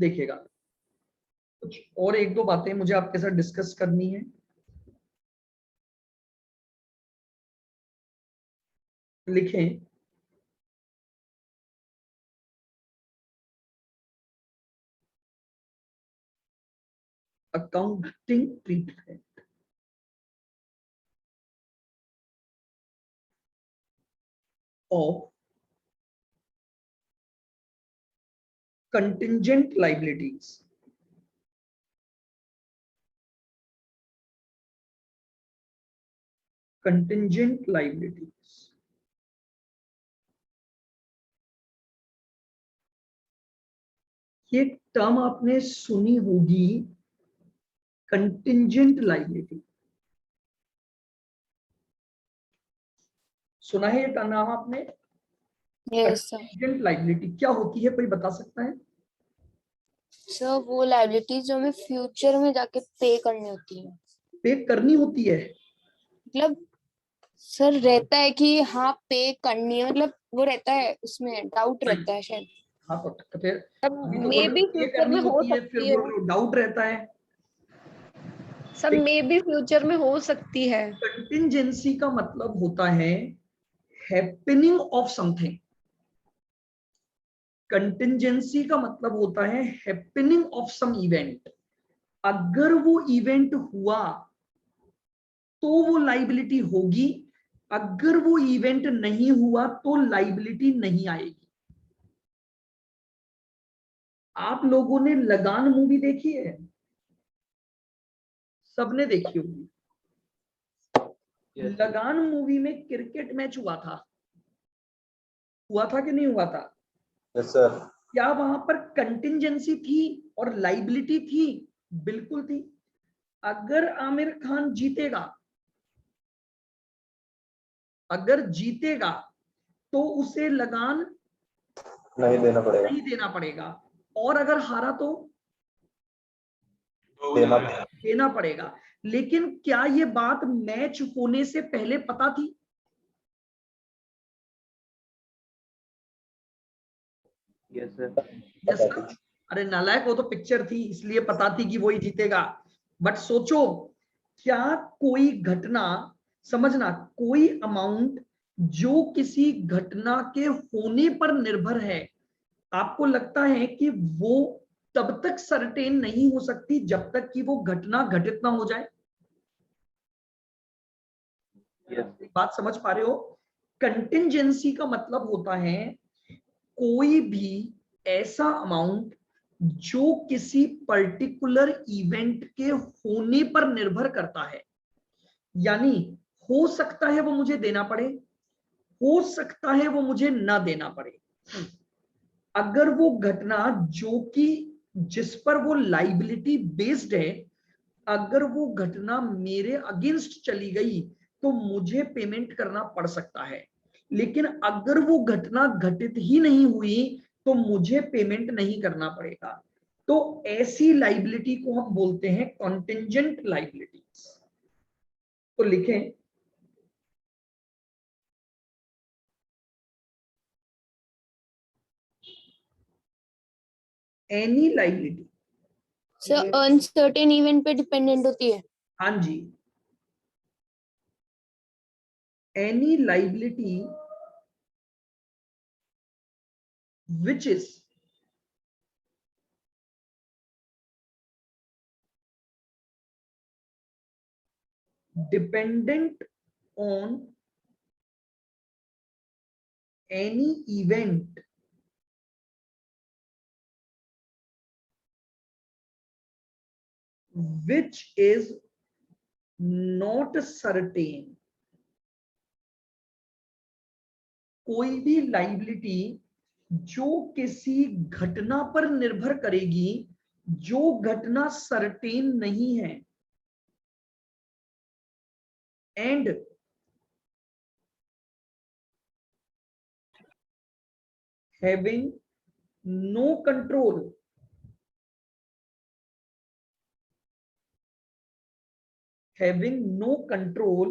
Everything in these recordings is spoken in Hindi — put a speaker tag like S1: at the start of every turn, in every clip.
S1: देखिएगा, कुछ और एक दो बातें मुझे आपके साथ डिस्कस करनी है। लिखें, accounting treatment of contingent liabilities. Contingent liabilities. ये टर्म आपने सुनी होगी, कंटिंजेंट लाइबिलिटी। सुना है ये नाम आपने? कंटिंजेंट लाइबिलिटी क्या होती है, कोई बता सकता है?
S2: सर वो लायबिलिटीज जो हमें फ्यूचर में जाके पे करनी होती है।
S1: पे करनी होती है
S2: मतलब सर रहता है कि हाँ पे करनी है, मतलब वो रहता है, उसमें डाउट रहता है शायद।
S1: हाँ तो फिर अभी तो
S3: मे
S1: बोल
S3: बी
S1: पे
S3: फ्यूचर
S1: करनी
S3: में हो
S1: होती है, फिर
S3: सकती है,
S1: बोल रहे हो डाउट रहता है।
S3: सब मे बी फ्यूचर में हो सकती है।
S1: कंटिंजेंसी का मतलब होता है हैपनिंग ऑफ समथिंग। कंटिंजेंसी का मतलब होता है हैपनिंग ऑफ सम इवेंट। अगर वो इवेंट हुआ तो वो लाइबिलिटी होगी, अगर वो इवेंट नहीं हुआ तो लाइबिलिटी नहीं आएगी। आप लोगों ने लगान मूवी देखी है? सबने देखी होगी। लगान मूवी में क्रिकेट मैच हुआ था कि नहीं हुआ था?
S4: Yes sir.
S1: क्या वहां पर कंटिंजेंसी थी और लाइबिलिटी थी? बिल्कुल थी। अगर आमिर खान जीतेगा, अगर जीतेगा तो उसे लगान
S4: नहीं देना पड़ेगा।
S1: और अगर हारा तो देना पड़ेगा। लेकिन क्या ये बात मैच होने से पहले पता थी?
S4: Yes sir.
S1: Yes sir. अरे नालायक, वो तो पिक्चर थी इसलिए पता थी कि वो ही जीतेगा। बट सोचो, क्या कोई घटना, समझना, कोई अमाउंट जो किसी घटना के होने पर निर्भर है, आपको लगता है कि वो तब तक सर्टेन नहीं हो सकती जब तक कि वो घटना घटित ना हो जाए? बात समझ पा रहे हो? कंटिंजेंसी का मतलब होता है कोई भी ऐसा अमाउंट जो किसी पर्टिकुलर इवेंट के होने पर निर्भर करता है। यानी हो सकता है वो मुझे देना पड़े, हो सकता है वो मुझे ना देना पड़े। अगर वो घटना जो कि जिस पर वो लाइबिलिटी बेस्ड है, अगर वो घटना मेरे अगेंस्ट चली गई तो मुझे पेमेंट करना पड़ सकता है। लेकिन अगर वो घटना घटित ही नहीं हुई तो मुझे पेमेंट नहीं करना पड़ेगा। तो ऐसी लाइबिलिटी को हम बोलते हैं कॉन्टिंजेंट लाइबिलिटीज। तो लिखें, any liability.
S2: Sir uncertain event पे डिपेंडेंट होती है।
S1: हाँ जी, any liability which is dependent on any event which is not certain। कोई भी लाइबिलिटी जो किसी घटना पर निर्भर करेगी जो घटना सर्टेन नहीं है, and having no control, having no control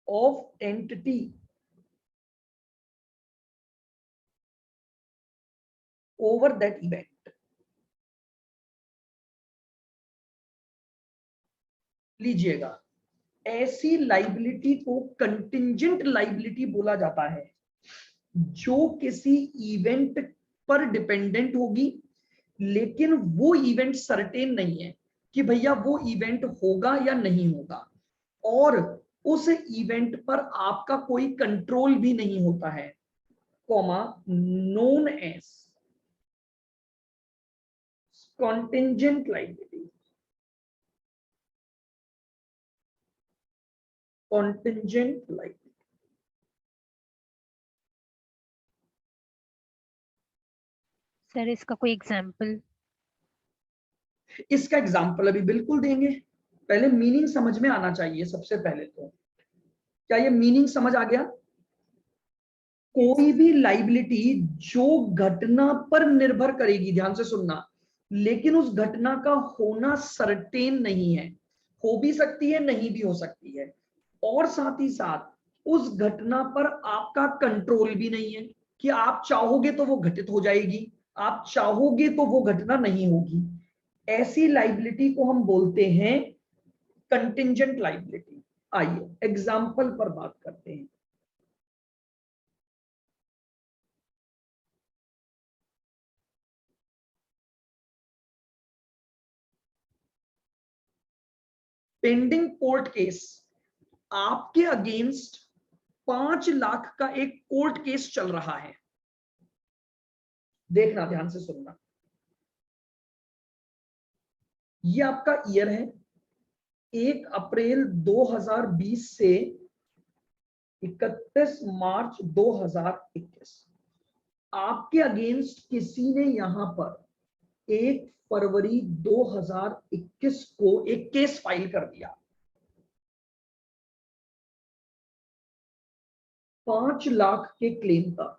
S1: of entity over that event। लीजिएगा, ऐसी लाइबिलिटी को कंटिंजेंट लाइबिलिटी बोला जाता है जो किसी इवेंट पर डिपेंडेंट होगी, लेकिन वो इवेंट सर्टेन नहीं है कि भैया वो इवेंट होगा या नहीं होगा, और उस इवेंट पर आपका कोई कंट्रोल भी नहीं होता है, comma, known as contingent liability. Contingent liability
S3: sir इसका कोई एग्जांपल?
S1: इसका एग्जाम्पल अभी बिल्कुल देंगे, पहले मीनिंग समझ में आना चाहिए सबसे पहले। तो क्या ये मीनिंग समझ आ गया? कोई भी लाइबिलिटी जो घटना पर निर्भर करेगी, ध्यान से सुनना, लेकिन उस घटना का होना सर्टेन नहीं है, हो भी सकती है नहीं भी हो सकती है, और साथ ही साथ उस घटना पर आपका कंट्रोल भी नहीं है कि आप चाहोगे तो वो घटित हो जाएगी, आप चाहोगे तो वो घटना नहीं होगी। ऐसी लाइबिलिटी को हम बोलते हैं कंटिंजेंट लाइबिलिटी। आइए एग्जाम्पल पर बात करते हैं। पेंडिंग कोर्ट केस, आपके अगेंस्ट 5 लाख का एक कोर्ट केस चल रहा है। देखना, ध्यान से सुनना, ये आपका ईयर है 1 अप्रैल 2020 से 31 मार्च 2021। आपके अगेंस्ट किसी ने यहां पर 1 फरवरी 2021 को एक केस फाइल कर दिया 5 लाख के क्लेम का।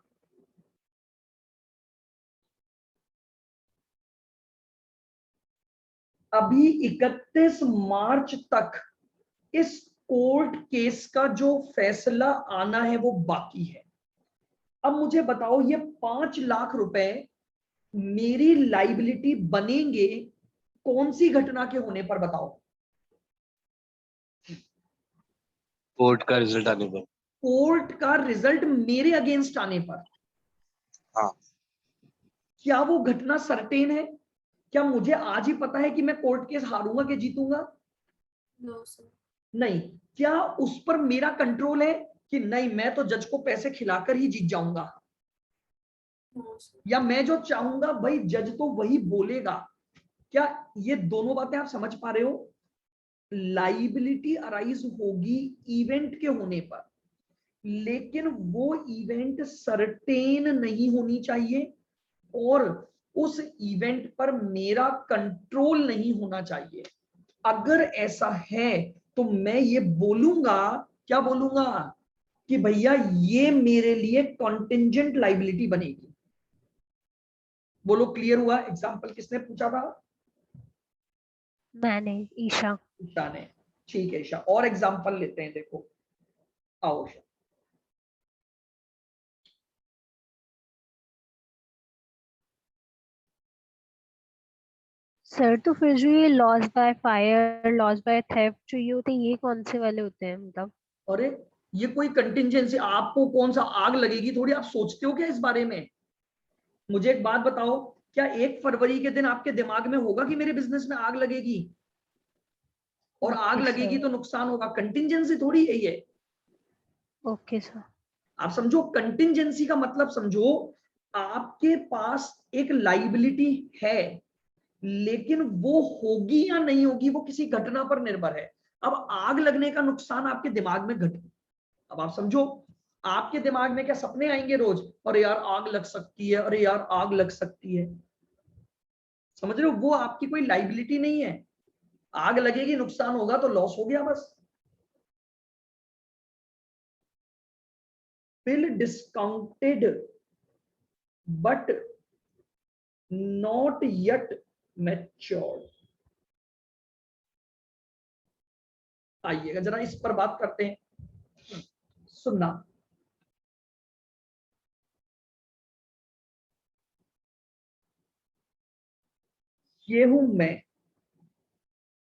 S1: अभी 31 मार्च तक इस कोर्ट केस का जो फैसला आना है वो बाकी है। अब मुझे बताओ, ये 5 लाख रुपए मेरी लाइबिलिटी बनेंगे कौन सी घटना के होने पर? बताओ।
S5: कोर्ट का रिजल्ट आने पर।
S1: कोर्ट का रिजल्ट मेरे अगेंस्ट आने पर।
S5: हाँ।
S1: क्या वो घटना सर्टेन है? क्या मुझे आज ही पता है कि मैं कोर्ट केस हारूंगा कि जीतूंगा?
S2: No sir.
S1: नहीं। क्या उस पर मेरा कंट्रोल है कि नहीं मैं तो जज को पैसे खिलाकर ही जीत जाऊंगा?
S2: No sir.
S1: या मैं जो चाहूंगा भाई जज तो वही बोलेगा? क्या ये दोनों बातें आप समझ पा रहे हो? लाइबिलिटी अराइज होगी इवेंट के होने पर, लेकिन वो इवेंट सर्टेन नहीं होनी चाहिए और उस इवेंट पर मेरा कंट्रोल नहीं होना चाहिए। अगर ऐसा है तो मैं ये बोलूंगा, क्या बोलूंगा, कि भैया ये मेरे लिए कॉन्टिंजेंट लाइबिलिटी बनेगी। बोलो, क्लियर हुआ? एग्जाम्पल किसने पूछा था?
S3: मैंने, ईशा।
S1: ईशा ने। ठीक है ईशा, और एग्जाम्पल लेते हैं। देखो, आओ ईशा।
S3: सर तो फिर जो ये loss by fire, loss by theft जो ये होते हैं, ये कौन से वाले होते हैं मतलब?
S1: अरे ये कोई कंटिंजेंसी, आपको कौन सा आग लगेगी थोड़ी, आप सोचते हो क्या इस बारे में? मुझे एक बात बताओ, क्या 1 फरवरी के दिन आपके दिमाग में होगा कि मेरे बिजनेस में आग लगेगी और आग
S3: ओके
S1: लगेगी
S3: सर।
S1: तो नुकसान होगा? कंटिंजेंसी थोड़ी है ये।
S3: Okay sir.
S1: आप समझो, कंटिंजेंसी का मतलब समझो, आपके पास एक लाइबिलिटी है, लेकिन वो होगी या नहीं होगी वो किसी घटना पर निर्भर है। अब आग लगने का नुकसान आपके दिमाग में घट, अब आप समझो, आपके दिमाग में क्या सपने आएंगे रोज, अरे यार आग लग सकती है, अरे यार आग लग सकती है? समझ रहे हो? वो आपकी कोई लाइबिलिटी नहीं है। आग लगेगी, नुकसान होगा तो लॉस हो गया बस। Bill discounted but not yet matured. आइएगा जरा इस पर बात करते हैं, सुनना। ये हूं मैं,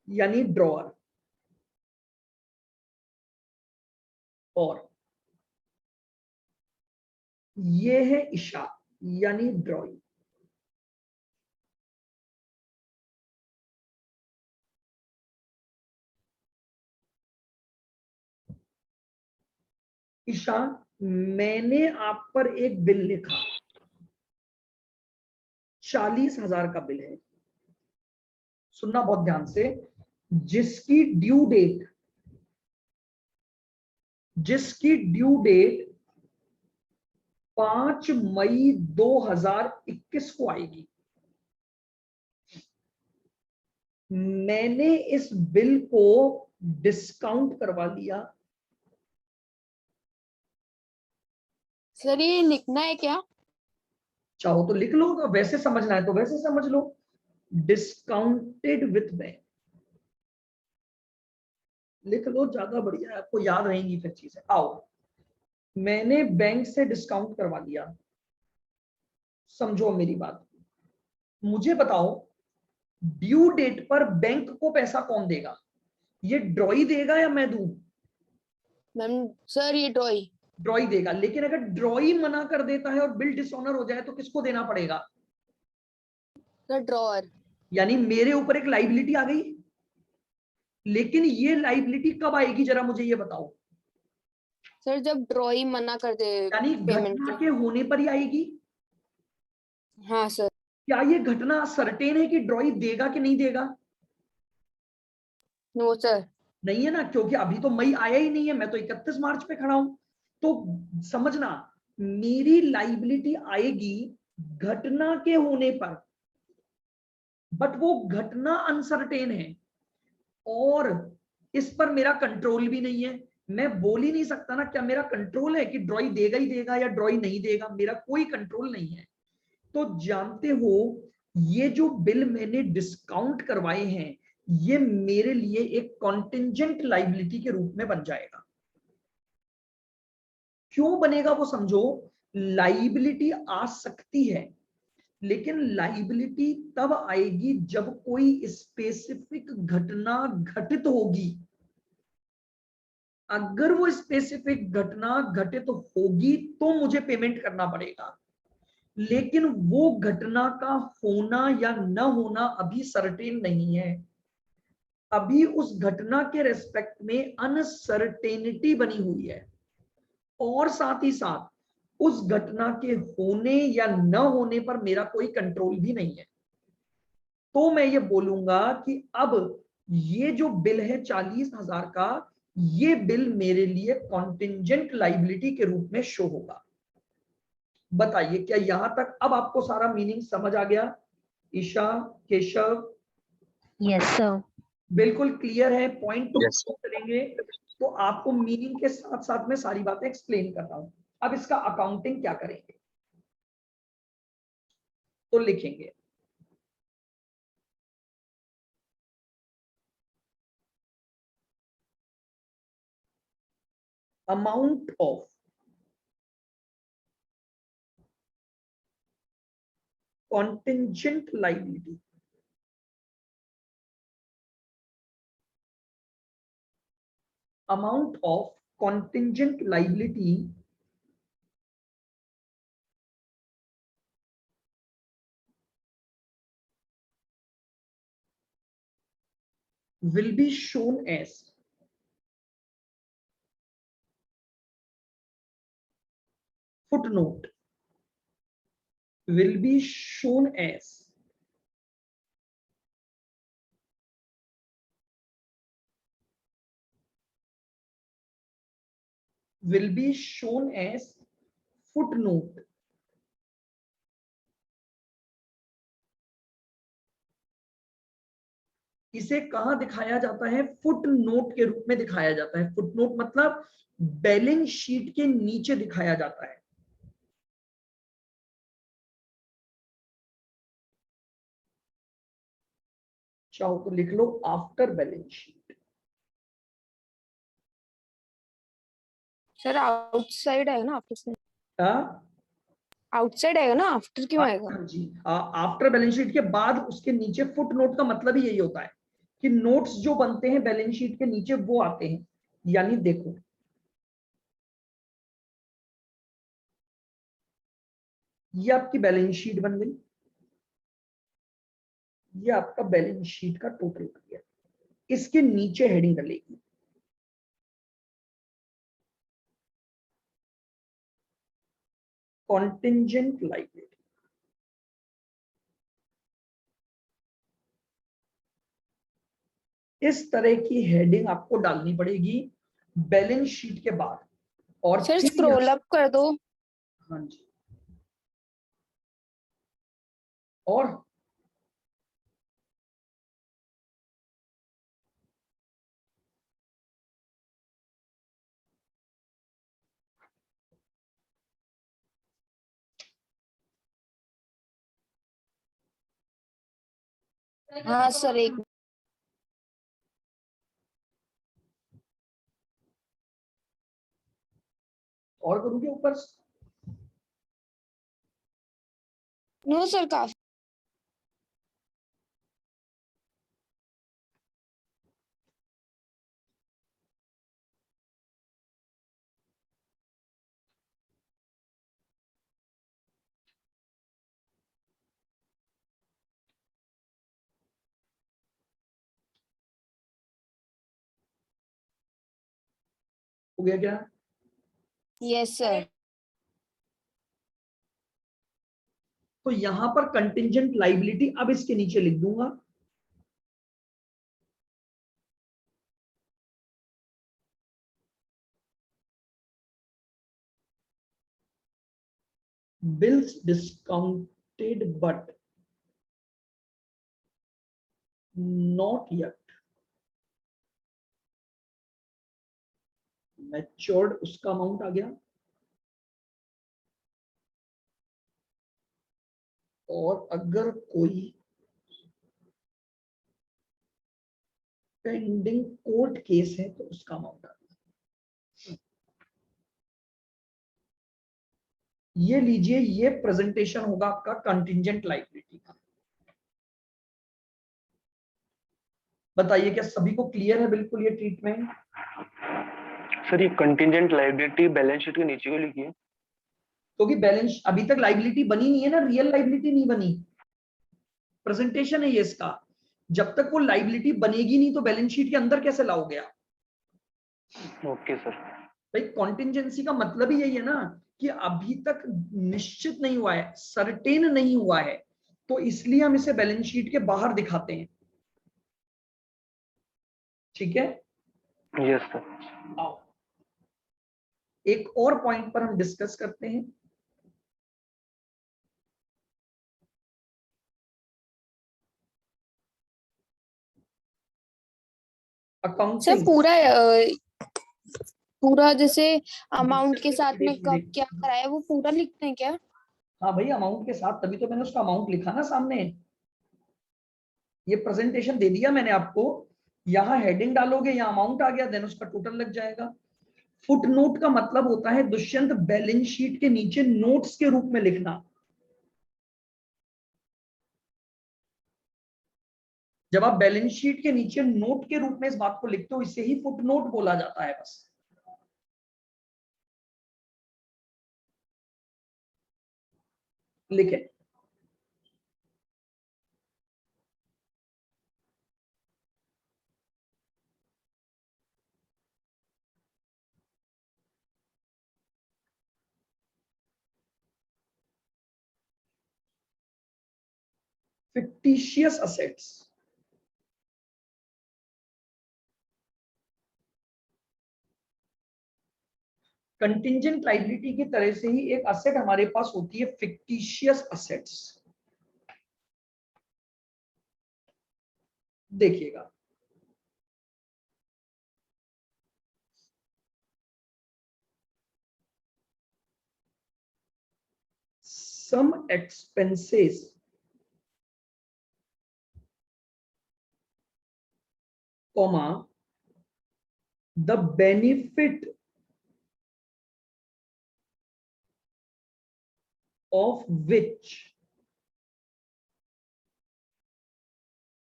S1: यानी ड्रॉअर। और ये है ईशा यानी ड्रॉइंग। ईशा, मैंने आप पर एक बिल लिखा, 40,000 का बिल है। सुनना बहुत ध्यान से, जिसकी ड्यू डेट 5 मई 2021 को आएगी। मैंने इस बिल को डिस्काउंट करवा लिया।
S2: सर ये लिखना है क्या?
S1: चाहो तो लिख लो, तो वैसे समझना है तो वैसे समझ लो, डिस्काउंटेड विथ बैंक लिख लो, ज्यादा बढ़िया है, आपको याद रहेंगी फिर चीजें। आओ, मैंने बैंक से डिस्काउंट करवा लिया। समझो मेरी बात, मुझे बताओ ड्यू डेट पर बैंक को पैसा कौन देगा? ये ड्रॉई देगा या मैं दूं?
S2: मैम सर ये
S1: ड्रॉई देगा। लेकिन अगर ड्रॉई मना कर देता है और बिल डिसऑनर हो जाए तो किसको देना पड़ेगा?
S2: Sir drawer.
S1: यानी मेरे ऊपर एक लाइबिलिटी आ गई। लेकिन ये लाइबिलिटी कब आएगी जरा मुझे ये बताओ।
S2: सर जब ड्रॉई मना कर दे
S1: यानी
S2: पेमेंट
S1: घटना के होने पर ही आएगी।
S2: हाँ सर।
S1: क्या ये घटना सर्टेन है कि ड्रॉई देगा कि नहीं देगा?
S2: No sir.
S1: नहीं है ना, क्योंकि अभी तो मई आया ही नहीं है, मैं तो 31 मार्च पे खड़ा हूं। तो समझना, मेरी लाइबिलिटी आएगी घटना के होने पर, बट वो घटना अनसर्टेन है और इस पर मेरा कंट्रोल भी नहीं है। मैं बोल ही नहीं सकता ना, क्या मेरा कंट्रोल है कि ड्रॉई देगा ही देगा या ड्रॉई नहीं देगा? मेरा कोई कंट्रोल नहीं है। तो जानते हो, ये जो बिल मैंने डिस्काउंट करवाए हैं, ये मेरे लिए एक कॉन्टिंजेंट लाइबिलिटी के रूप में बन जाएगा। क्यों बनेगा वो समझो। लाइबिलिटी आ सकती है, लेकिन लाइबिलिटी तब आएगी जब कोई स्पेसिफिक घटना घटित होगी। अगर वो स्पेसिफिक घटना घटित होगी तो मुझे पेमेंट करना पड़ेगा। लेकिन वो घटना का होना या न होना अभी सर्टेन नहीं है। अभी उस घटना के रेस्पेक्ट में अनसर्टेनिटी बनी हुई है और साथ ही साथ उस घटना के होने या न होने पर मेरा कोई कंट्रोल भी नहीं है। तो मैं ये बोलूंगा कि अब ये जो बिल है 40,000 का, ये बिल मेरे लिए कॉन्टिंजेंट लाइबिलिटी के रूप में शो होगा। बताइए, क्या यहां तक अब आपको सारा मीनिंग समझ आ गया? ईशा, केशव?
S3: Yes sir.
S1: बिल्कुल क्लियर है? Point two
S5: Yes, sir.
S1: करेंगे तो आपको मीनिंग के साथ साथ में सारी बातें एक्सप्लेन कर रहा हूं। अब इसका अकाउंटिंग क्या करेंगे तो लिखेंगे, amount of contingent liability amount of contingent liability will be shown as footnote, will be shown as footnote इसे कहां दिखाया जाता है? फुट नोट के रूप में दिखाया जाता है। फुट नोट मतलब बैलेंस शीट के नीचे दिखाया जाता है। चाहो तो लिख लो after balance sheet.
S2: Sir outside आएगा ना आफ्टर से?
S1: हाँ
S2: आउटसाइड आएगा ना, आफ्टर क्यों आएगा?
S1: जी, आफ्टर बैलेंस शीट के बाद उसके नीचे फुट नोट का मतलब ही यही होता है कि नोट्स जो बनते हैं बैलेंस शीट के नीचे वो आते हैं। यानी देखो, ये आपकी बैलेंस शीट बन गई, ये आपका बैलेंस शीट का टोटल बन गया। इसके नीचे हेडिंग कर लेगी कॉन्टिंजेंट लायबिलिटी। इस तरह की हेडिंग आपको डालनी पड़ेगी बैलेंस शीट के बाद। और
S2: सर
S1: फिर
S2: स्क्रॉल अप कर दो।
S1: हाँ जी, और
S2: हाँ सर एक
S1: और करोगे ऊपर।
S2: नो सर काफी।
S1: हो गया क्या?
S2: Yes sir.
S1: तो यहां पर कंटिंजेंट लायबिलिटी अब इसके नीचे लिख दूंगा bills discounted but not yet matured, उसका अमाउंट आ गया। और अगर कोई पेंडिंग कोर्ट केस है तो उसका अमाउंट आ गया। ये लीजिए, ये प्रेजेंटेशन होगा आपका कंटिंजेंट लायबिलिटी का। बताइए क्या सभी को क्लियर है बिल्कुल ये ट्रीटमेंट?
S6: सर ये कंटिंजेंट लायबिलिटी बैलेंस शीट के नीचे क्यों लिखी है?
S1: क्योंकि बैलेंस अभी तक लायबिलिटी बनी नहीं है ना, रियल लायबिलिटी नहीं बनी, प्रेजेंटेशन है ये इसका। जब तक वो लायबिलिटी बनेगी नहीं तो बैलेंस शीट के अंदर कैसे लाओगे आप?
S6: Okay sir.
S1: भाई कॉन्टिंजेंसी का मतलब ही यही है ना कि अभी तक निश्चित नहीं हुआ है, सर्टेन नहीं हुआ है, तो इसलिए हम इसे बैलेंस शीट के बाहर दिखाते हैं। ठीक है,
S6: यस सर।
S1: आओ एक और पॉइंट पर हम डिस्कस करते हैं।
S2: सर
S1: अकाउंटिंग
S2: पूरा जैसे अमाउंट के साथ में कब क्या कराया वो पूरा लिखते हैं क्या?
S1: हाँ भाई अमाउंट के साथ, तभी तो मैंने उसका अमाउंट लिखा ना सामने। ये प्रेजेंटेशन दे दिया मैंने आपको, यहाँ हेडिंग डालोगे, यहाँ अमाउंट आ गया, देन उसका टोटल लग जाएगा। फुट नोट का मतलब होता है दुष्यंत बैलेंस शीट के नीचे नोट्स के रूप में लिखना। जब आप बैलेंस शीट के नीचे नोट के रूप में इस बात को लिखते हो, इसे ही फुट नोट बोला जाता है बस। लिखे fictitious assets, कंटिंजेंट लायबिलिटी की तरह से ही एक असेट हमारे पास होती है फिक्टिशियस असेट्स। देखिएगा some expenses comma the benefit of which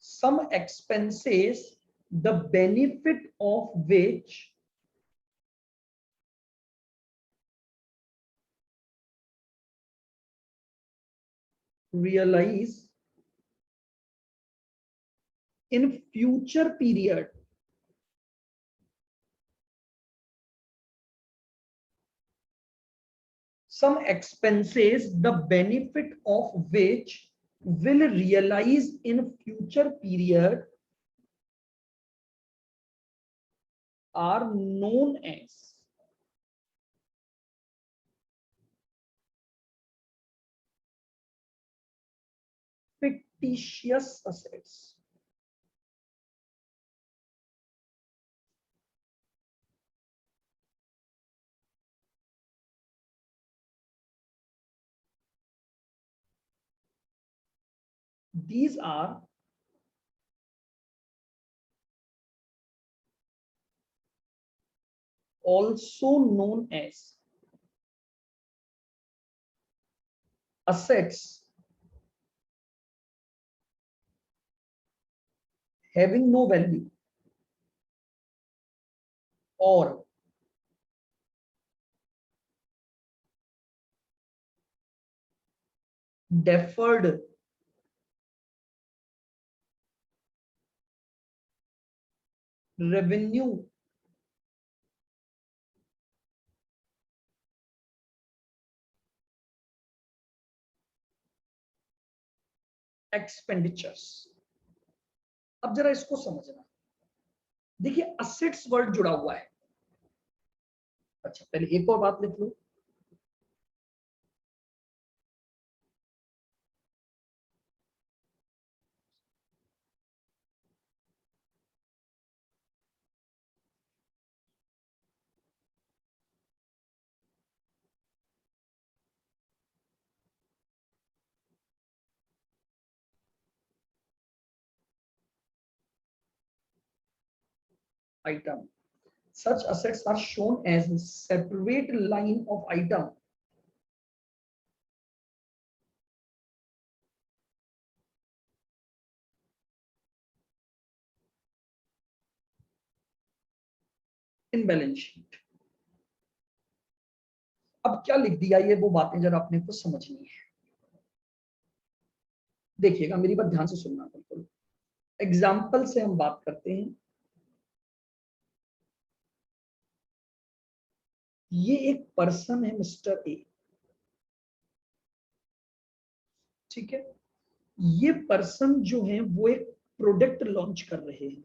S1: some expenses the benefit of which realize in future period some expenses the benefit of which will realize in future period are known as fictitious assets. These are also known as assets having no value or deferred revenue expenditures. अब जरा इसको समझना, देखिए असेट्स वर्ड जुड़ा हुआ है। अच्छा पहले एक और बात लिख लो, item. Such assets are shown as a separate line of item in balance sheet. अब क्या लिख दिया, ये वो बातें जरा अपने को समझनी है। देखिएगा मेरी बात ध्यान से सुनना, बिल्कुल एग्जाम्पल से हम बात करते हैं। ये एक पर्सन है मिस्टर ए, ठीक है। ये पर्सन जो है वो एक प्रोडक्ट लॉन्च कर रहे हैं,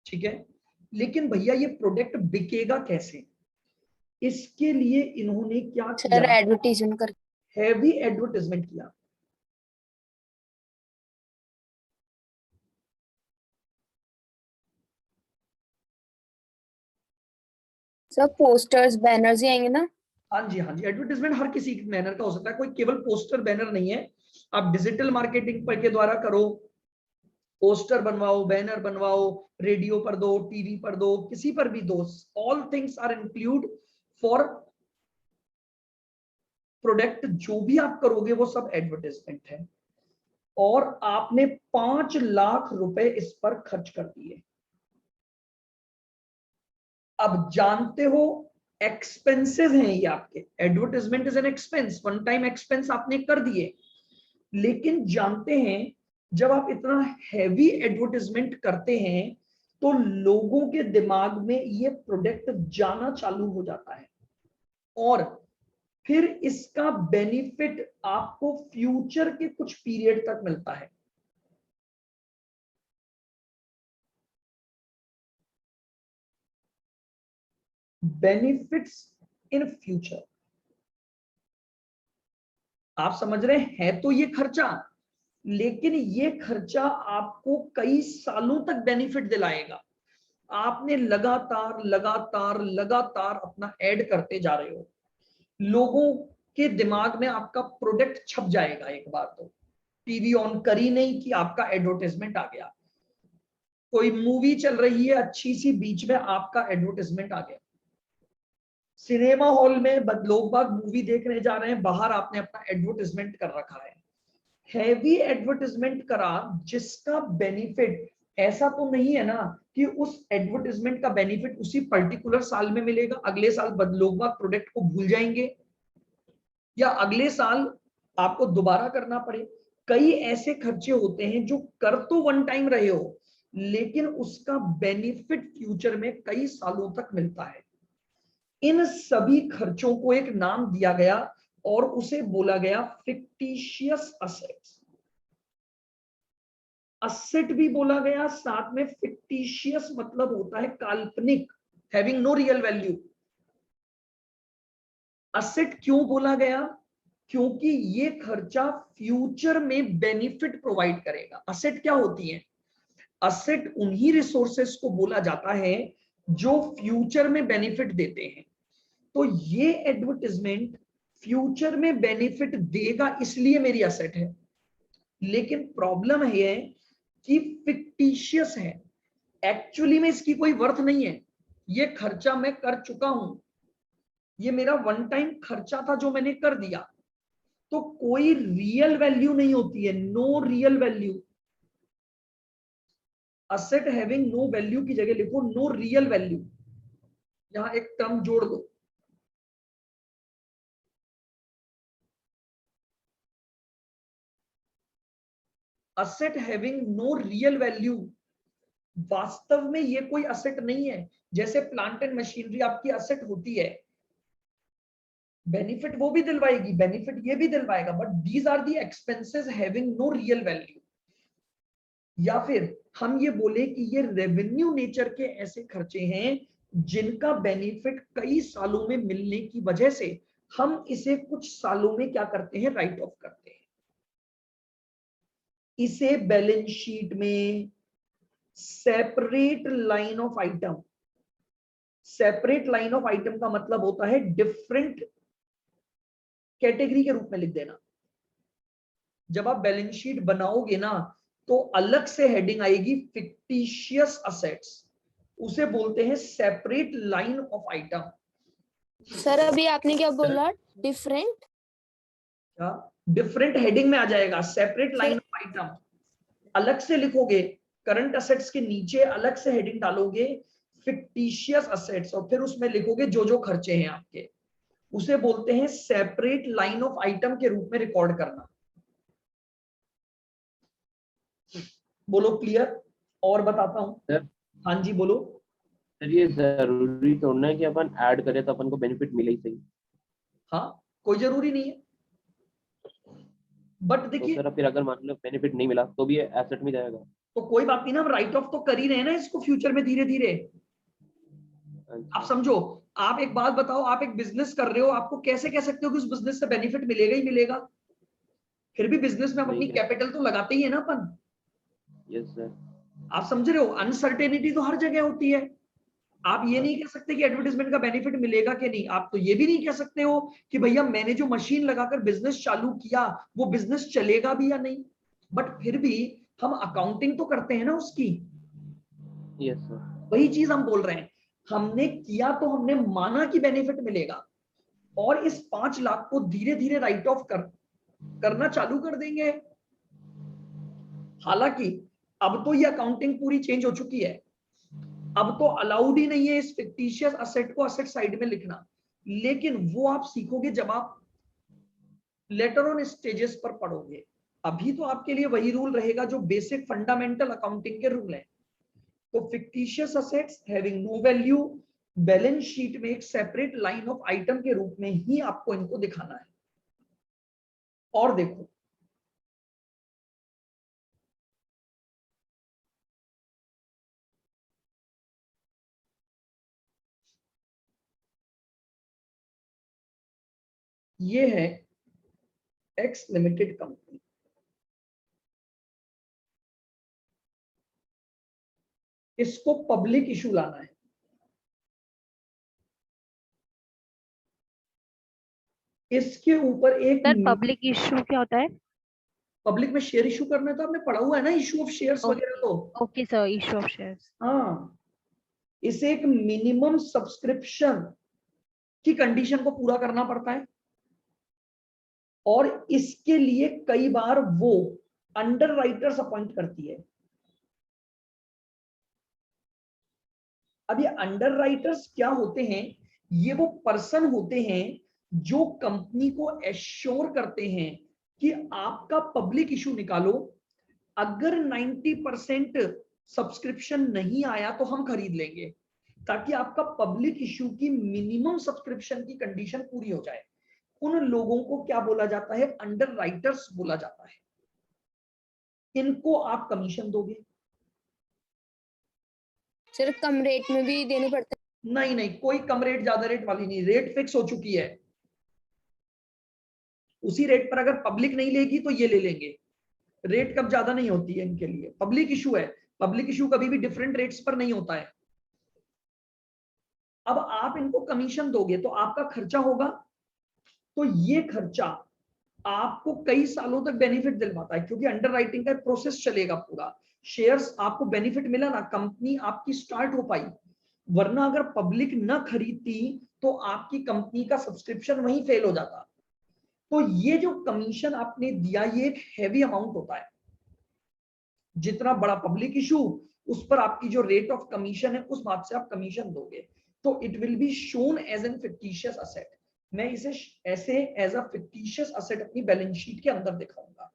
S1: ठीक है। लेकिन भैया ये प्रोडक्ट बिकेगा कैसे, इसके लिए इन्होंने क्या
S2: सर
S1: किया,
S2: एडवर्टीजमेंट कर
S1: हैवी एडवर्टाइजमेंट किया।
S2: सर पोस्टर्स बैनर्स ही आएंगे ना।
S1: हाँ जी हाँ जी, एडवर्टाइजमेंट हर किसी मैनर का हो सकता है, कोई केवल पोस्टर बैनर नहीं है। आप डिजिटल मार्केटिंग पर के द्वारा करो, पोस्टर बनवाओ, बैनर बनवाओ, रेडियो पर दो, टीवी पर दो, किसी पर भी दो, all things are include for product. जो भी आप करोगे वो सब एडवर्टाइजमेंट है। और आपने 5 लाख रुपए इस पर खर्च कर दिए। अब जानते हो एक्सपेंसेस हैं ये आपके, advertisement is an expense, one time expense आपने कर दिए। लेकिन जानते हैं जब आप इतना हैवी एडवर्टाइजमेंट करते हैं तो लोगों के दिमाग में ये प्रोडक्ट जाना चालू हो जाता है और फिर इसका बेनिफिट आपको फ्यूचर के कुछ पीरियड तक मिलता है। बेनिफिट्स इन फ्यूचर, आप समझ रहे हैं, तो ये खर्चा, लेकिन ये खर्चा आपको कई सालों तक बेनिफिट दिलाएगा। आपने लगातार लगातार लगातार अपना ऐड करते जा रहे हो, लोगों के दिमाग में आपका प्रोडक्ट छप जाएगा। एक बार तो टीवी ऑन करी नहीं कि आपका एडवर्टाइजमेंट आ गया, कोई मूवी चल रही है अच्छी सी, बीच में आपका एडवर्टाइजमेंट आ गया, सिनेमा हॉल में लोग बाग मूवी देखने जा रहे हैं, बाहर आपने अपना एडवर्टाइजमेंट कर रखा है। हैवी एडवर्टाइजमेंट करा जिसका बेनिफिट ऐसा तो नहीं है ना कि उस एडवर्टाइजमेंट का बेनिफिट उसी पर्टिकुलर साल में मिलेगा, अगले साल लोग बाग प्रोडक्ट को भूल जाएंगे, या अगले साल आपको दोबारा करना पड़े। कई ऐसे खर्चे होते हैं जो कर तो वन टाइम रहे हो, लेकिन उसका बेनिफिट फ्यूचर में कई सालों तक मिलता है। इन सभी खर्चों को एक नाम दिया गया और उसे बोला गया फिक्टिशियस असेट्स। असेट भी बोला गया, साथ में फिक्टिशियस मतलब होता है काल्पनिक, having no real value. Asset क्यों बोला गया? क्योंकि ये खर्चा फ्यूचर में बेनिफिट प्रोवाइड करेगा। असेट क्या होती है? असेट उन्हीं रिसोर्सेस को बोला जाता है जो फ्यूचर में बेनिफिट देते हैं। तो ये एडवर्टाइजमेंट फ्यूचर में बेनिफिट देगा, इसलिए मेरी असेट है। लेकिन प्रॉब्लम है कि फिक्टिशियस है, एक्चुअली में इसकी कोई वर्थ नहीं है। ये खर्चा मैं कर चुका हूं, ये मेरा वन टाइम खर्चा था जो मैंने कर दिया, तो कोई रियल वैल्यू नहीं होती है, no real value. Asset having no value की जगह लिखो नो रियल वैल्यू, यहां एक टर्म जोड़ दो। Asset having no real value, वास्तव में ये कोई असेट नहीं है। जैसे प्लांट एंड मशीनरी आपकी असेट होती है, बेनिफिट वो भी दिलवाएगी, बेनिफिट ये भी दिलवाएगा, but these are the expenses having no real value. या फिर हम ये बोले कि ये रेवेन्यू नेचर के ऐसे खर्चे हैं जिनका बेनिफिट कई सालों में मिलने की वजह से हम इसे कुछ सालों में क्या करते हैं, राइट ऑफ करते हैं। इसे बैलेंस शीट में separate line of item, separate line of item का मतलब होता है डिफरेंट कैटेगरी के रूप में लिख देना। जब आप बैलेंस शीट बनाओगे ना, तो अलग से हेडिंग आएगी फिक्टिशियस असेट्स, उसे बोलते हैं separate line of item.
S2: Sir अभी आपने क्या बोला? डिफरेंट?
S1: क्या? डिफरेंट हेडिंग में आ जाएगा, सेपरेट लाइन ऑफ आइटम अलग से लिखोगे, करंट असेट्स के नीचे अलग से हेडिंग डालोगे फिक्टिशियस असेट्स, और फिर उसमें लिखोगे जो जो खर्चे हैं आपके, उसे बोलते हैं सेपरेट लाइन ऑफ आइटम के रूप में रिकॉर्ड करना। बोलो क्लियर? और बताता हूं।
S7: सर
S1: हाँ जी बोलो।
S7: सर ये जरूरी थोड़ा है कि अपन ऐड करें तो अपन को बेनिफिट मिले ही सही।
S1: हाँ, कोई जरूरी नहीं है, बट
S7: तो
S1: देखिए
S7: सर फिर अगर मान लो बेनिफिट नहीं मिला तो भी एसेट में जाएगा।
S1: तो कोई बात नहीं ना, हम राइट ऑफ तो कर ही रहे हैं ना इसको फ्यूचर में धीरे धीरे। आप समझो, आप एक बात बताओ, आप एक बिजनेस कर रहे हो, आपको कैसे कह सकते हो कि उस बिजनेस से बेनिफिट मिलेगा ही मिलेगा? फिर भी बिजनेस में हम अपनी कैपिटल तो लगाते ही है ना अपन।
S7: Yes sir.
S1: आप समझ रहे हो, अनसर्टेनिटी तो हर जगह होती है। आप ये नहीं कह सकते कि एडवर्टाइजमेंट का बेनिफिट मिलेगा कि नहीं। आप तो ये भी नहीं कह सकते हो कि भैया मैंने जो मशीन लगाकर बिजनेस चालू किया वो बिजनेस चलेगा भी या नहीं। बट फिर भी हम अकाउंटिंग तो करते हैं ना उसकी।
S7: Yes sir.
S1: वही चीज हम बोल रहे हैं, हमने किया तो हमने माना कि बेनिफिट मिलेगा, और इस 5 लाख को धीरे धीरे राइट ऑफ करना चालू कर देंगे। हालांकि अब तो ये अकाउंटिंग पूरी चेंज हो चुकी है, अब तो अलाउड ही नहीं है इस फिक्टिशियस असेट को असेट साइड में लिखना, लेकिन वो आप सीखोगे जब आप लेटर ऑन स्टेजेस पर पढ़ोगे। अभी तो आपके लिए वही रूल रहेगा जो बेसिक फंडामेंटल अकाउंटिंग के रूल है। तो fictitious assets having no value, balance sheet में एक सेपरेट लाइन ऑफ आइटम के रूप में ही आपको इनको दिखाना है। और देखो ये है एक्स लिमिटेड कंपनी, इसको पब्लिक इशू लाना है। इसके ऊपर एक
S3: सर पब्लिक इशू क्या होता है?
S1: पब्लिक में शेयर इशू करना है, तो आपने पढ़ा हुआ है ना इशू ऑफ शेयर्स वगैरह तो।
S3: Okay sir, issue of shares.
S1: हाँ, इसे एक मिनिमम सब्सक्रिप्शन की कंडीशन को पूरा करना पड़ता है, और इसके लिए कई बार वो अंडर राइटर्स अपॉइंट करती है। अब ये अंडरराइटर्स क्या होते हैं? ये वो पर्सन होते हैं जो कंपनी को एश्योर करते हैं कि आपका पब्लिक इशू निकालो, अगर 90% सब्सक्रिप्शन नहीं आया तो हम खरीद लेंगे, ताकि आपका पब्लिक इशू की मिनिमम सब्सक्रिप्शन की कंडीशन पूरी हो जाए। उन लोगों को क्या बोला जाता है? अंडरराइटर्स बोला जाता है। इनको आप कमीशन दोगे?
S2: सर कम रेट में भी देने पड़ते हैं?
S1: नहीं नहीं, कोई कम रेट ज्यादा रेट वाली नहीं, रेट फिक्स हो चुकी है। उसी रेट पर अगर पब्लिक नहीं लेगी तो ये ले लेंगे। रेट कब ज्यादा नहीं होती है इनके लिए, पब्लिक इशू है, पब्लिक इशू कभी भी डिफरेंट रेट्स पर नहीं होता है। अब आप इनको कमीशन दोगे तो आपका खर्चा होगा, तो ये खर्चा आपको कई सालों तक बेनिफिट दिलवाता है, क्योंकि अंडरराइटिंग का प्रोसेस चलेगा पूरा। शेयर्स आपको बेनिफिट मिला ना, कंपनी आपकी स्टार्ट हो पाई, वरना अगर पब्लिक न खरीदती तो आपकी कंपनी का सब्सक्रिप्शन वहीं फेल हो जाता। तो ये जो कमीशन आपने दिया ये एक हैवी अमाउंट होता है। जितना बड़ा पब्लिक इशू उस पर आपकी जो रेट ऑफ कमीशन है उस बात से आप कमीशन दोगे, तो it will be shown as an fictitious asset. मैं इसे ऐसे एज अ फिक्टिशियस असेट अपनी बैलेंस शीट के अंदर दिखाऊंगा।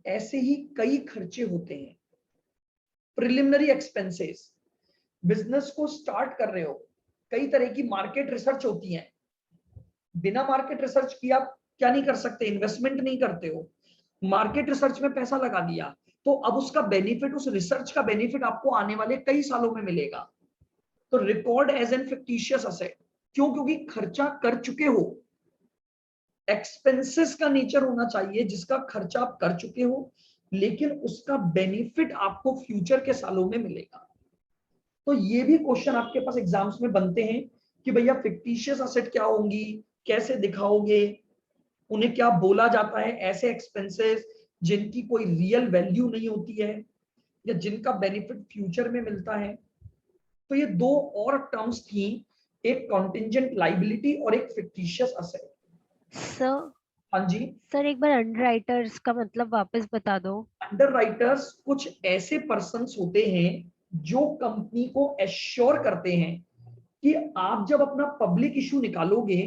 S1: ऐसे ही कई खर्चे होते हैं। प्रिलिमिनरी एक्सपेंसेस, बिजनेस को स्टार्ट कर रहे हो, कई तरह की मार्केट रिसर्च होती है। बिना मार्केट रिसर्च किए आप क्या नहीं कर सकते? इन्वेस्टमेंट नहीं करते हो। मार्केट रिसर्च में पैसा लगा दिया तो अब उसका बेनिफिट, उस रिसर्च का बेनिफिट आपको आने वाले कई सालों में मिलेगा। तो record as an fictitious asset. क्यों? क्योंकि खर्चा कर चुके हो। एक्सपेंसेस का नेचर होना चाहिए जिसका खर्चा आप कर चुके हो, लेकिन उसका बेनिफिट आपको फ्यूचर के सालों में मिलेगा। तो ये भी क्वेश्चन आपके पास एग्जाम्स में बनते हैं कि भैया फिक्टिशियस असेट क्या होंगी, कैसे दिखाओगे, उन्हें क्या बोला जाता है? ऐसे एक्सपेंसेस जिनकी कोई रियल वैल्यू नहीं होती है या जिनका बेनिफिट फ्यूचर में मिलता है। तो ये दो और टर्म्स थी, एक कॉन्टिंजेंट लायबिलिटी और एक फिक्टिशियस असेट।
S3: सर
S1: हाँ जी
S3: सर, एक बार अंडरराइटर्स का मतलब वापस बता दो।
S1: अंडरराइटर्स कुछ ऐसे पर्सन्स होते हैं जो कंपनी को एश्योर करते हैं कि आप जब अपना पब्लिक इशू निकालोगे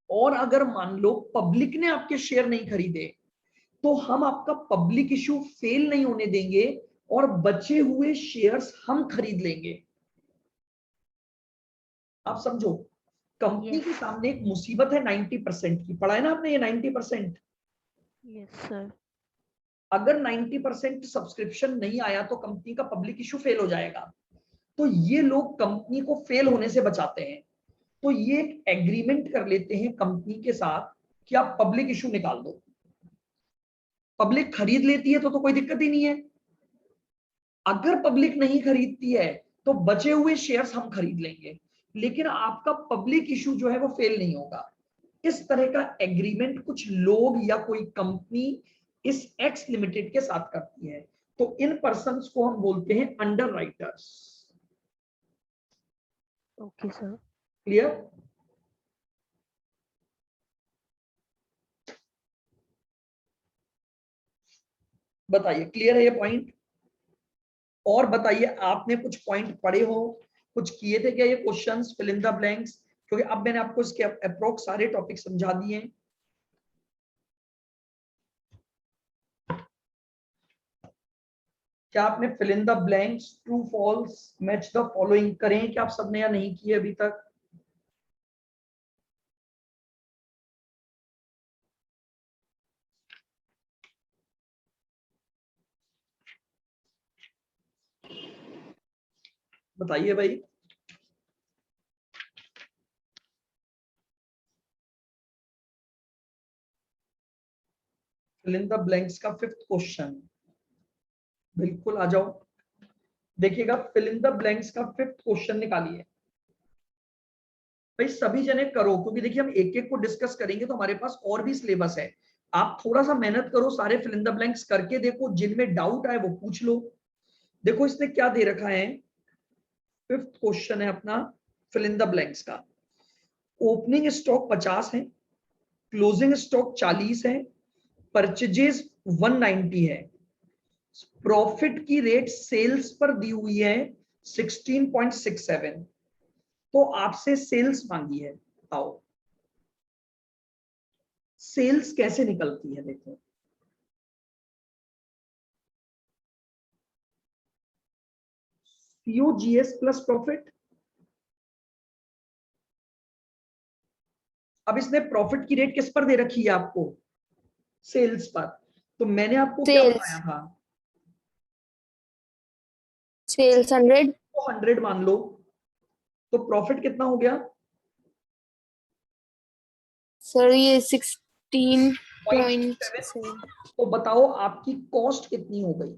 S1: और अगर मान लो पब्लिक ने आपके शेयर नहीं खरीदे, तो हम आपका पब्लिक इशू फेल नहीं होने देंगे और बचे हुए शेयर्स हम खरीद लेंगे। आप समझो, कंपनी के सामने एक मुसीबत है 90% की, पढ़ा है ना आपने ये 90%।
S3: Yes sir.
S1: अगर 90% सब्सक्रिप्शन नहीं आया तो कंपनी का पब्लिक इशू फेल हो जाएगा। तो ये लोग कंपनी को फेल होने से बचाते हैं। तो ये एक एग्रीमेंट कर लेते हैं कंपनी के साथ कि आप पब्लिक इशू निकाल दो। पब्लिक खरीद लेती है तो कोई दिक्कत ही नहीं है। अगर पब्लिक नहीं खरीदती है तो बचे हुए शेयर्स हम खरीद लेंगे, लेकिन आपका पब्लिक इशू जो है वो फेल नहीं होगा। इस तरह का एग्रीमेंट कुछ लोग या कोई कंपनी इस एक्स लिमिटेड के साथ करती है। तो इन पर्संस को हम बोलते हैं अंडरराइटर्स।
S3: Okay sir.
S1: क्लियर? बताइए क्लियर है ये पॉइंट? और बताइए आपने कुछ पॉइंट पढ़े हो, कुछ किए थे क्या ये questions, fill in the blanks? क्योंकि अब मैंने आपको इसके अप्रोक्स सारे टॉपिक समझा दिए हैं। क्या आपने fill in the blanks, true false, match the following करें क्या आप सबने, या नहीं किए अभी तक? बताइए भाई। फिल इन द ब्लैंक्स का 5th क्वेश्चन, बिल्कुल आ जाओ। देखिएगा फिल इन द ब्लैंक्स का 5th क्वेश्चन निकालिए भाई, सभी जने करो, क्योंकि देखिए हम एक एक को डिस्कस करेंगे तो हमारे पास और भी सिलेबस है। आप थोड़ा सा मेहनत करो, सारे फिल इन द ब्लैंक्स करके देखो, जिनमें डाउट आए वो पूछ लो। देखो इसने क्या दे रखा है, 5th क्वेश्चन है अपना फिल इन द ब्लैंक्स का। ओपनिंग स्टॉक 50 है, क्लोजिंग स्टॉक 40 है, परचेजेस 190 है, प्रॉफिट की रेट सेल्स पर दी हुई है 16.67, तो आपसे सेल्स मांगी है। आओ सेल्स कैसे निकलती है, देखो COGS प्लस प्रॉफिट। अब इसने प्रॉफिट की रेट किस पर दे रखी है आपको, सेल्स पर, तो मैंने आपको क्या
S2: Sales.
S1: बताया था,
S2: सेल्स 100,
S1: तो 100 मान लो, तो प्रॉफिट कितना हो गया,
S2: सर ये 16.7।
S1: 0.7। तो बताओ आपकी कॉस्ट कितनी हो गई,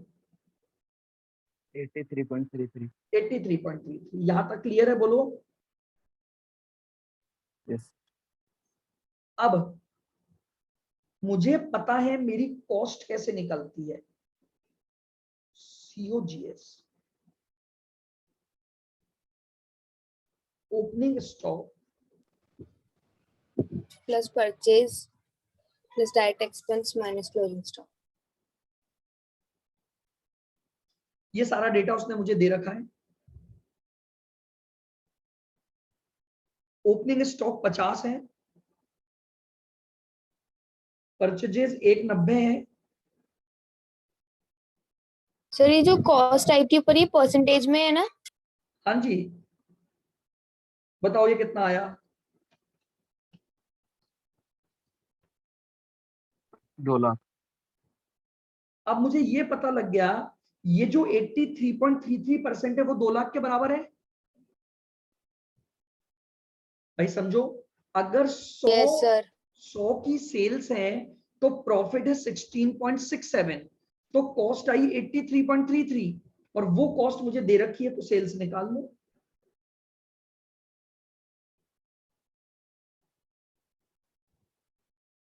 S8: 83.33।
S1: 83.33। यहां तक क्लियर है, बोलो।
S8: यस।
S1: अब मुझे पता है मेरी कॉस्ट कैसे निकलती है, COGS, opening stock
S2: plus purchase plus direct expense minus closing stock.
S1: ये सारा डेटा उसने मुझे दे रखा है। ओपनिंग स्टॉक 50 है, परचेजेस 190 है।
S2: सर ये जो कॉस्ट आई थी ऊपर, ये परसेंटेज में है ना?
S1: हाँ जी, बताओ ये कितना आया,
S8: 2 लाख।
S1: अब मुझे ये पता लग गया ये जो 83.33% है वो 2 लाख के बराबर है। भाई समझो, अगर 100
S2: यस सर।
S1: 100 की सेल्स है तो प्रॉफिट है 16.67, तो कॉस्ट आई 83.33, और वो कॉस्ट मुझे दे रखी है, तो सेल्स निकाल लो।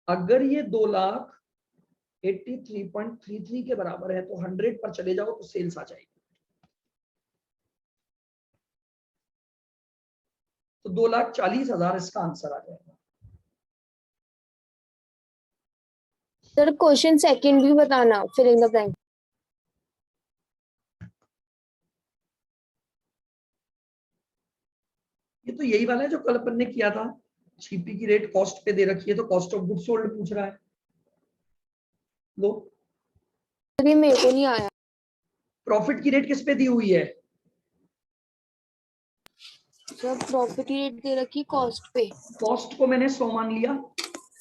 S1: अगर ये 2 लाख 83.33 के बराबर है, तो 100 पर चले जाओ तो सेल्स आ जाएगी। तो 2,40,000 इसका आंसर आ जाएगा।
S2: सर क्वेश्चन सेकंड भी बताना, फिलिंग द ब्लैंक।
S1: ये तो यही वाला है जो कल अपन ने किया था, छीपी की रेट कॉस्ट पे दे रखी है, तो कॉस्ट ऑफ गुड्स सोल्ड पूछ रहा है। लो,
S2: सर ये मेरे को नहीं आया।
S1: प्रॉफिट की रेट किस पे दी हुई है,
S2: सर प्रॉफिट की रेट दे रखी कॉस्ट पे।
S1: कॉस्ट को मैंने 100 मान लिया,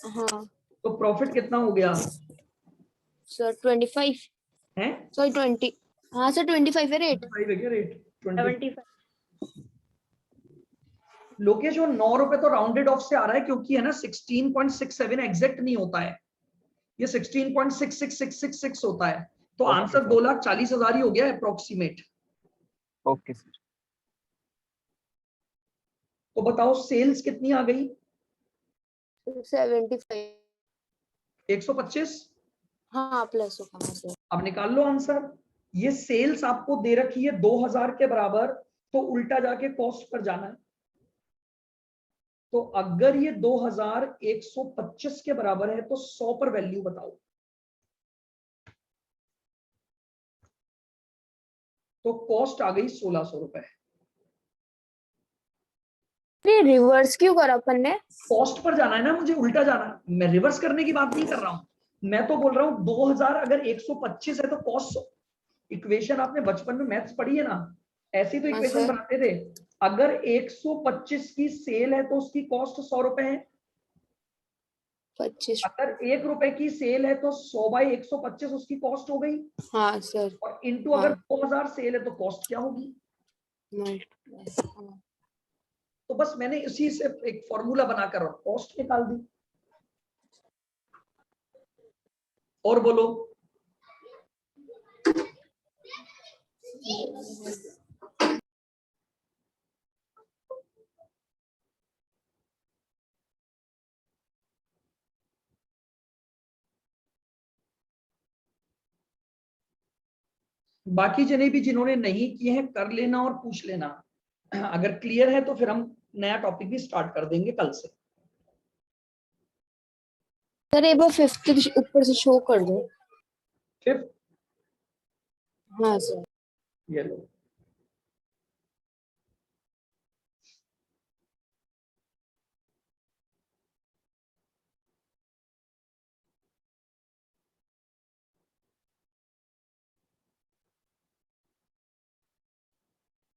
S2: हाँ
S1: तो प्रॉफिट कितना हो गया
S2: सर 25
S1: है,
S2: सॉरी 20। हाँ सर 25 है रेट।
S1: 25 है क्या रेट,
S3: 75।
S1: लोकेश वो 9 रुपए तो राउंडेड ऑफ से आ रहा है, क्योंकि है ना 16.67 एग्जैक्ट नहीं होता है, ये 16.66666 होता है, तो
S8: Okay,
S1: आंसर
S8: sir.
S1: 2,40,000 ही हो गया अप्रोक्सीमेट।
S8: Okay sir.
S1: तो बताओ सेल्स कितनी आ गई,
S2: 75।
S1: 125।
S2: हाँ प्लस होगा सर।
S1: अब निकाल लो आंसर। ये सेल्स आपको दे रखी है 2,000 के बराबर, तो उल्टा जाके कॉस्ट पर जाना है। तो अगर ये 2,125 के बराबर है, तो 100 पर वैल्यू बताओ, तो कॉस्ट आ गई 1,600 रुपए।
S2: ये रिवर्स क्यों करा अपन ने?
S1: कॉस्ट पर जाना है ना, मुझे उल्टा जाना है, मैं रिवर्स करने की बात नहीं कर रहा हूं। मैं तो बोल रहा हूं 2,000 अगर 125 है तो कॉस्ट, इक्वेशन आपने बचपन में मैथ्स पढ़ी है ना, ऐसी तो
S2: हाँ,
S1: इक्वेशन
S2: सर।
S1: बनाते थे। अगर 125 की सेल है तो उसकी कॉस्ट 100 रुपए है।
S2: 25।
S1: अगर 1 रुपए की सेल है तो 100 बाई 125 उसकी कॉस्ट हो गई,
S2: हाँ सर।
S1: और इंटू
S2: हाँ।
S1: अगर 2,000 सेल है तो कॉस्ट क्या होगी।
S2: हाँ।
S1: तो बस मैंने इसी से एक फॉर्मूला बनाकर और कॉस्ट निकाल दी। और बोलो, बाकी जने भी जिन्होंने नहीं किए हैं कर लेना और पूछ लेना। अगर क्लियर है तो फिर हम नया टॉपिक भी स्टार्ट कर देंगे कल से।
S2: सर एक बार 5th ऊपर से शो कर दो।
S1: फिफ्थ,
S2: हाँ सर।
S1: ये लो।